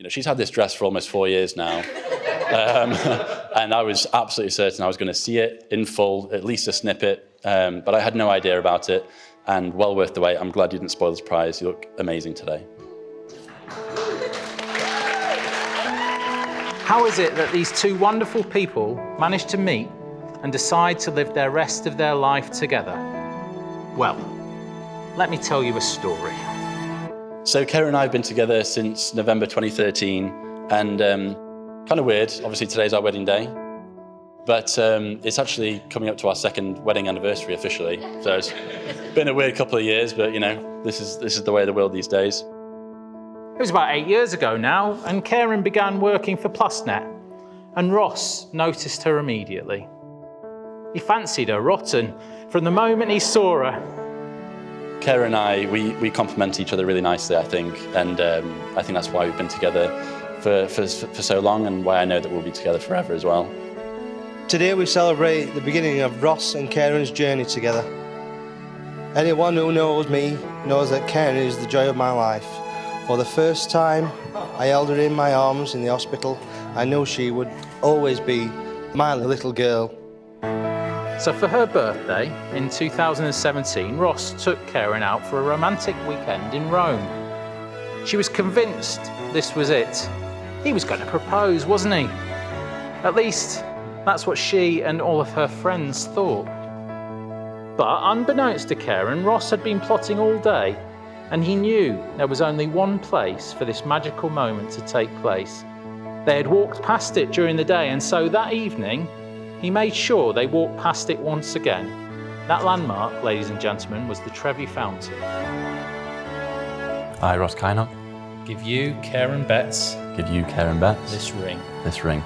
she's had this dress for almost 4 years now. And I was absolutely certain I was going to see it in full, at least a snippet, but I had no idea about it, and well worth the wait. I'm glad you didn't spoil the surprise. You look amazing today. How is it that these two wonderful people managed to meet and decide to live the rest of their life together? Well, let me tell you a story. So Kairen and I have been together since November 2013, and kind of weird, obviously today's our wedding day, but it's actually coming up to our second wedding anniversary officially. So it's been a weird couple of years, but this is the way of the world these days. It was about 8 years ago now, and Kairen began working for PlusNet, and Ross noticed her immediately. He fancied her rotten from the moment he saw her. Kairen and I, we complement each other really nicely, I think, and I think that's why we've been together for so long, and why I know that we'll be together forever as well. Today we celebrate the beginning of Ross and Kairen's journey together. Anyone who knows me knows that Kairen is the joy of my life. For the first time I held her in my arms in the hospital, I knew she would always be my little girl. So for her birthday in 2017, Ross took Kairen out for a romantic weekend in Rome. She was convinced this was it. He was going to propose, wasn't he? At least, that's what she and all of her friends thought. But unbeknownst to Kairen, Ross had been plotting all day, and he knew there was only one place for this magical moment to take place. They had walked past it during the day, and so that evening, he made sure they walked past it once again. That landmark, ladies and gentlemen, was the Trevi Fountain. I, Ross Kynock, Give you, Kairen Betts, give you, Kairen Betts, this ring. this ring.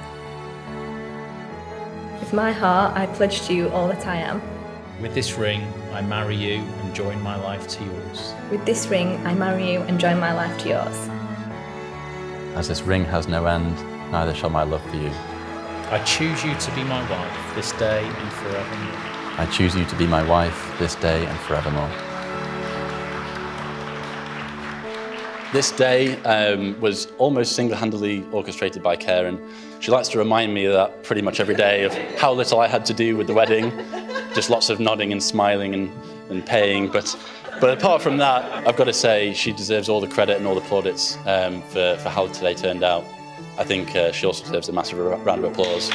With my heart, I pledge to you all that I am. With this ring, I marry you and join my life to yours. With this ring, I marry you and join my life to yours. As this ring has no end, neither shall my love for you. I choose you to be my wife this day and forevermore. I choose you to be my wife this day and forevermore. This day was almost single-handedly orchestrated by Kairen. She likes to remind me of that pretty much every day, of how little I had to do with the wedding. Just lots of nodding and smiling and paying. But apart from that, I've got to say she deserves all the credit and all the plaudits for how today turned out. I think she also deserves a massive round of applause.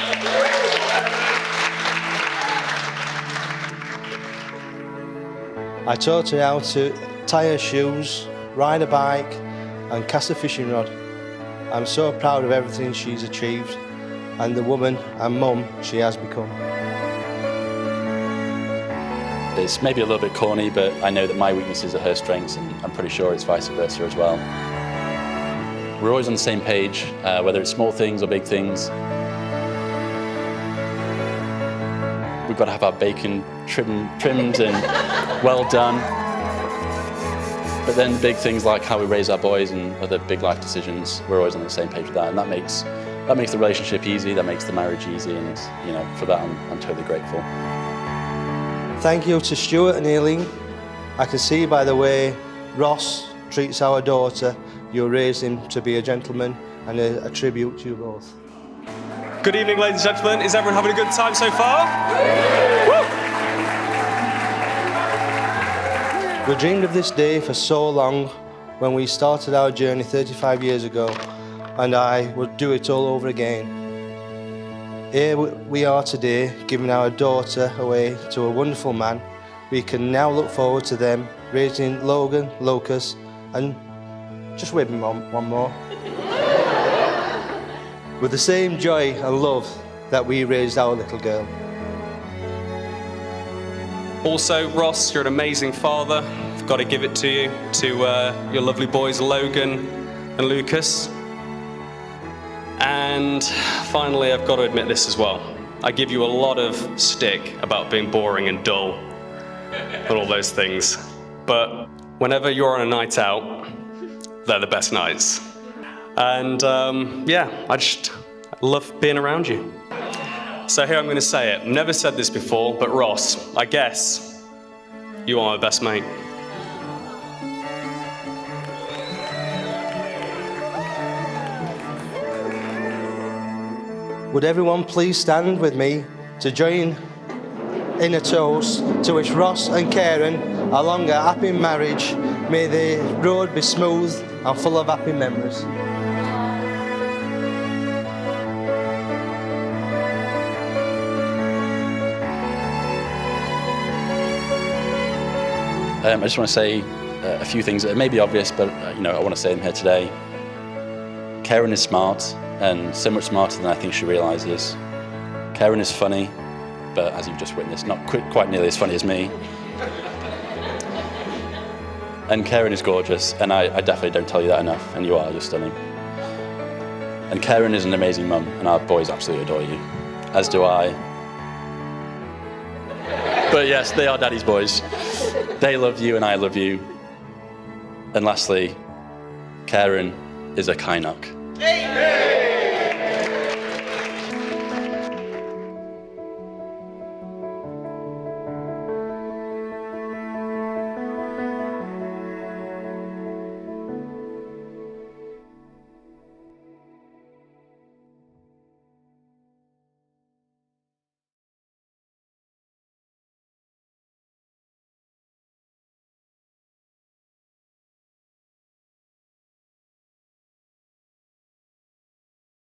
I taught her how to tie her shoes, ride a bike and cast a fishing rod. I'm so proud of everything she's achieved and the woman and mum she has become. It's maybe a little bit corny, but I know that my weaknesses are her strengths, and I'm pretty sure it's vice versa as well. We're always on the same page, whether it's small things or big things. We've got to have our bacon trimmed and well done. But then big things like how we raise our boys and other big life decisions, we're always on the same page with that, and that makes the relationship easy, that makes the marriage easy, and for that I'm totally grateful. Thank you to Stuart and Eileen. I can see by the way Ross treats our daughter, you raised him to be a gentleman, and a tribute to you both. Good evening, ladies and gentlemen. Is everyone having a good time so far? Woo! We dreamed of this day for so long when we started our journey 35 years ago, and I would do it all over again. Here we are today, giving our daughter away to a wonderful man. We can now look forward to them raising Logan, Lucas, and just wave him one more. With the same joy and love that we raised our little girl. Also, Ross, you're an amazing father. I've got to give it to you, to your lovely boys, Logan and Lucas. And finally, I've got to admit this as well. I give you a lot of stick about being boring and dull and all those things. But whenever you're on a night out, they're the best nights. And I just love being around you. So here I'm going to say it. I've never said this before, but Ross, I guess you are my best mate. Would everyone please stand with me to join in a toast to wish Ross and Kairen a longer happy marriage. May the road be smooth and full of happy memories. I just want to say a few things that may be obvious, but I want to say them here today. Kairen is smart, and so much smarter than I think she realises. Kairen is funny, but as you've just witnessed, not quite nearly as funny as me. And Kairen is gorgeous, and I definitely don't tell you that enough, and you're stunning. And Kairen is an amazing mum, and our boys absolutely adore you, as do I. But yes, they are Daddy's boys. They love you, and I love you. And lastly, Kairen is a Kainok.